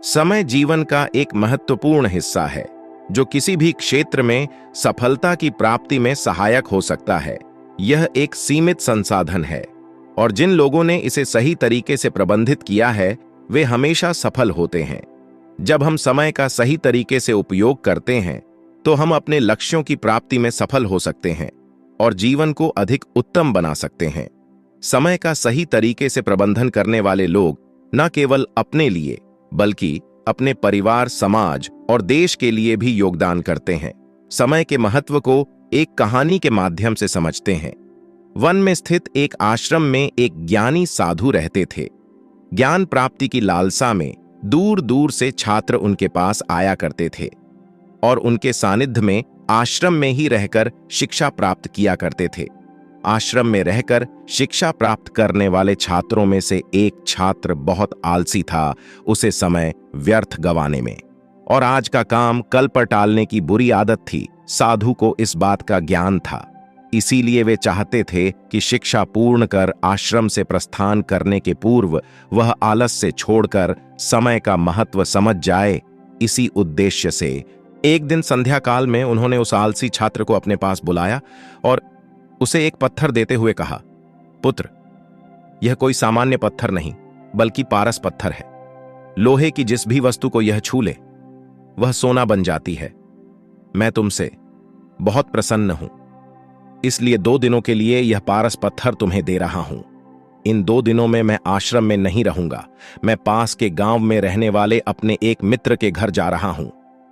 समय जीवन का एक महत्वपूर्ण हिस्सा है जो किसी भी क्षेत्र में सफलता की प्राप्ति में सहायक हो सकता है। यह एक सीमित संसाधन है और जिन लोगों ने इसे सही तरीके से प्रबंधित किया है वे हमेशा सफल होते हैं। जब हम समय का सही तरीके से उपयोग करते हैं तो हम अपने लक्ष्यों की प्राप्ति में सफल हो सकते हैं और जीवन को अधिक उत्तम बना सकते हैं। समय का सही तरीके से प्रबंधन करने वाले लोग न केवल अपने लिए बल्कि अपने परिवार, समाज और देश के लिए भी योगदान करते हैं। समय के महत्व को एक कहानी के माध्यम से समझते हैं। वन में स्थित एक आश्रम में एक ज्ञानी साधु रहते थे। ज्ञान प्राप्ति की लालसा में दूर दूर से छात्र उनके पास आया करते थे और उनके सानिध्य में आश्रम में ही रहकर शिक्षा प्राप्त किया करते थे। आश्रम में रहकर शिक्षा प्राप्त करने वाले छात्रों में से एक छात्र बहुत आलसी था, उसे समय व्यर्थ गंवाने में और आज का काम कल पर टालने की बुरी आदत थी। साधु को इस बात का ज्ञान था, इसीलिए वे चाहते थे कि शिक्षा पूर्ण कर आश्रम से प्रस्थान करने के पूर्व वह आलस से छोड़कर समय का महत्व समझ जाए। इसी उद्देश्य से एक दिन संध्या काल में उन्होंने उस आलसी छात्र को अपने पास बुलाया और उसे एक पत्थर देते हुए कहा, पुत्र, यह कोई सामान्य पत्थर नहीं बल्कि पारस पत्थर है। लोहे की जिस भी वस्तु को यह छू ले वह सोना बन जाती है। मैं तुमसे बहुत प्रसन्न हूं, इसलिए 2 दिनों के लिए यह पारस पत्थर तुम्हें दे रहा हूं। इन 2 दिनों में मैं आश्रम में नहीं रहूंगा। मैं पास के गांव में रहने वाले अपने एक मित्र के घर जा रहा हूं।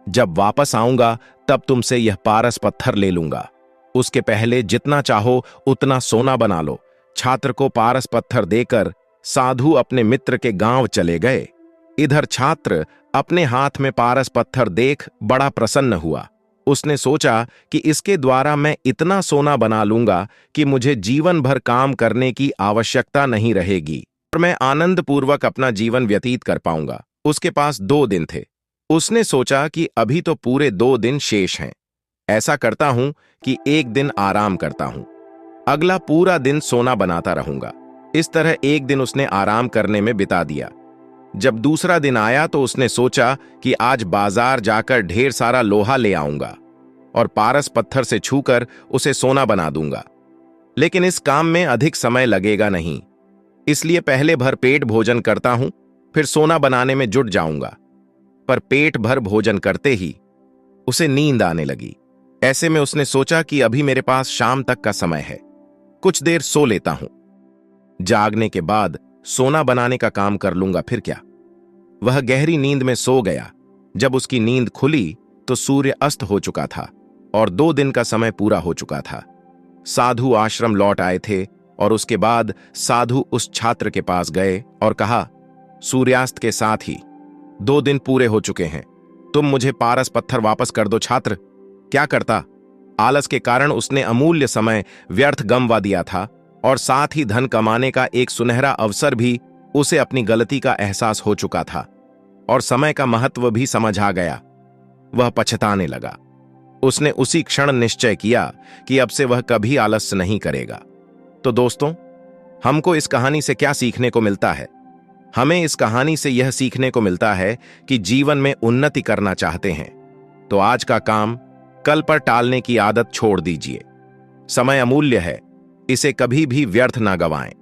जब वापस आऊंगा तब तुमसे यह पारस पत्थर ले लूंगा। उसके पहले जितना चाहो उतना सोना बना लो। छात्र को पारस पत्थर देकर साधु अपने मित्र के गांव चले गए। इधर छात्र अपने हाथ में पारस पत्थर देख बड़ा प्रसन्न हुआ। उसने सोचा कि इसके द्वारा मैं इतना सोना बना लूंगा कि मुझे जीवन भर काम करने की आवश्यकता नहीं रहेगी और मैं आनंद पूर्वक अपना जीवन व्यतीत कर पाऊंगा। उसके पास 2 दिन थे। उसने सोचा कि अभी तो पूरे 2 दिन शेष हैं। ऐसा करता हूं कि एक दिन आराम करता हूं, अगला पूरा दिन सोना बनाता रहूंगा। इस तरह एक दिन उसने आराम करने में बिता दिया। जब दूसरा दिन आया तो उसने सोचा कि आज बाजार जाकर ढेर सारा लोहा ले आऊंगा और पारस पत्थर से छूकर उसे सोना बना दूंगा। लेकिन इस काम में अधिक समय लगेगा नहीं, इसलिए पहले भर पेट भोजन करता हूं, फिर सोना बनाने में जुट जाऊंगा। पर पेट भर भोजन करते ही उसे नींद आने लगी। ऐसे में उसने सोचा कि अभी मेरे पास शाम तक का समय है, कुछ देर सो लेता हूं। जागने के बाद सोना बनाने का काम कर लूंगा, फिर क्या। वह गहरी नींद में सो गया। जब उसकी नींद खुली तो सूर्य अस्त हो चुका था और 2 दिन का समय पूरा हो चुका था। साधु आश्रम लौट आए थे और उसके बाद साधु उस छात्र के पास गए और कहा, सूर्यास्त के साथ ही 2 दिन पूरे हो चुके हैं, तुम मुझे पारस पत्थर वापस कर दो। छात्र क्या करता? आलस के कारण उसने अमूल्य समय व्यर्थ गंवा दिया था और साथ ही धन कमाने का एक सुनहरा अवसर भी उसे अपनी गलती का एहसास हो चुका था और समय का महत्व भी समझ आ गया। वह पछताने लगा। उसने उसी क्षण निश्चय किया कि अब से वह कभी आलस्य नहीं करेगा। तो दोस्तों, हमको इस कहानी से क्या सीखने को मिलता है? हमें इस कहानी से यह सीखने को मिलता है कि जीवन में उन्नति करना चाहते हैं तो आज का काम कल पर टालने की आदत छोड़ दीजिए। समय अमूल्य है, इसे कभी भी व्यर्थ ना गंवाएं।